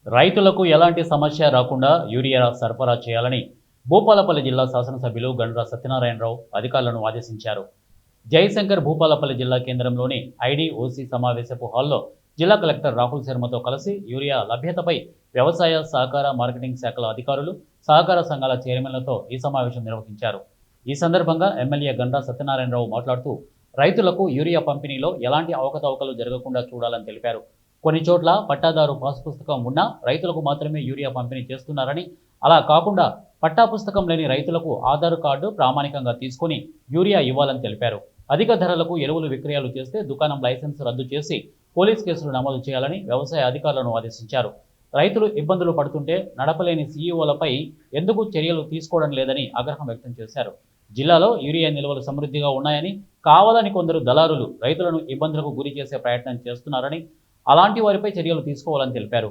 రైతులకు ఎలాంటి సమస్య రాకుండా యూరియా సరఫరా చేయాలని భూపాలపల్లి జిల్లా శాసనసభ్యులు గండ్ర సత్యనారాయణరావు అధికారులను ఆదేశించారు. జయశంకర్ భూపాలపల్లి జిల్లా కేంద్రంలోని ఐడిఓసి సమావేశపు హాల్లో జిల్లా కలెక్టర్ రాహుల్ శర్మతో కలిసి యూరియా లభ్యతపై వ్యవసాయ, సహకార, మార్కెటింగ్ శాఖల అధికారులు, సహకార సంఘాల చైర్మన్లతో ఈ సమావేశం నిర్వహించారు. ఈ సందర్భంగా ఎమ్మెల్యే గండ్ర సత్యనారాయణరావు మాట్లాడుతూ రైతులకు యూరియా పంపిణీలో ఎలాంటి అవకతవకలు జరగకుండా చూడాలని తెలిపారు. కొన్ని చోట్ల పట్టాదారు పాస్ పుస్తకం ఉన్నా రైతులకు మాత్రమే యూరియా పంపిణీ చేస్తున్నారని, అలా కాకుండా పట్టా పుస్తకం లేని రైతులకు ఆధార్ కార్డు ప్రామాణికంగా తీసుకుని యూరియా ఇవ్వాలని తెలిపారు. అధిక ధరలకు ఎరువులు విక్రయాలు చేస్తే దుకాణం లైసెన్స్ రద్దు చేసి పోలీస్ కేసులు నమోదు చేయాలని వ్యవసాయ అధికారులను ఆదేశించారు. రైతులు ఇబ్బందులు పడుతుంటే నడపలేని సీఈఓలపై ఎందుకు చర్యలు తీసుకోవడం లేదని ఆగ్రహం వ్యక్తం చేశారు. జిల్లాలో యూరియా నిల్వలు సమృద్ధిగా ఉన్నాయని, కావాలని కొందరు దళారులు రైతులను ఇబ్బందులకు గురి చేసే ప్రయత్నం చేస్తున్నారని, అలాంటి వారిపై చర్యలు తీసుకోవాలని తెలిపారు.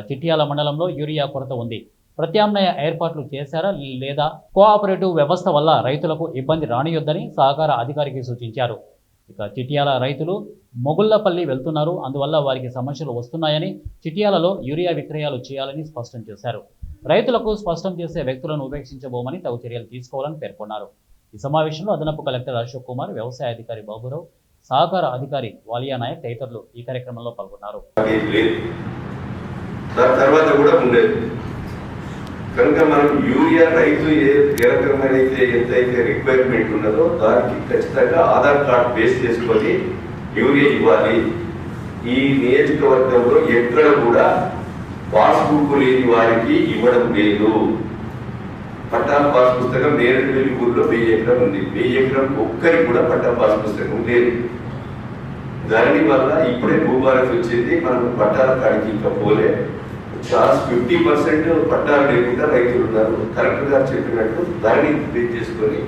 చిట్యాల మండలంలో యూరియా కొరత ఉంది. ప్రత్యామ్నాయ ఏర్పాట్లు చేశారా లేదా, కోఆపరేటివ్ వ్యవస్థ వల్ల రైతులకు ఇబ్బంది రానియొద్దని సహకార అధికారికి సూచించారు. చిట్యాల రైతులు మొగుళ్లపల్లి వెళ్తున్నారు, అందువల్ల వారికి సమస్యలు వస్తున్నాయని, చిట్యాలలో యూరియా విక్రయాలు చేయాలని స్పష్టం చేశారు. రైతులకు స్పష్టం చేసే వ్యక్తులను ఉపేక్షించబోమని తగు చర్యలు తీసుకోవాలని పేర్కొన్నారు. ఈ సమావేశంలో అదనపు కలెక్టర్ అశోక్ కుమార్, వ్యవసాయ అధికారి బాబురావు, సహకార అధికారి వాలియా నాయక్ తదితరులు ఈ కార్యక్రమంలో పాల్గొన్నారు. కనుక మనం యూరియా రైతు ఏ రకమైన ఎంతైతే రిక్వైర్మెంట్ ఉన్నదో దానికి ఖచ్చితంగా ఆధార్ కార్డ్ బేస్ చేసుకొని యూరియా ఇవ్వాలి. ఈ నియోజకవర్గంలో ఎక్కడ కూడా పాస్బుక్ లేని వారికి ఇవ్వడం లేదు. పట్టా పాస్ పుస్తకం నేరేడుపల్లి ఊళ్ళో 1000 ఎకరం ఉంది. 1000 ఎకరం ఒక్కరికి కూడా పట్టా పాస్ పుస్తకం లేదు. దాని వల్ల ఇప్పుడే భూభారతి వచ్చింది, మనం పట్టాల కాడికి ఇంకా పోలే. 50% పట్టాలు లేకుండా రైతులు ఉన్నారు. కలెక్టర్ గారు చెప్పినట్టు దాన్ని బేస్ చేసుకొని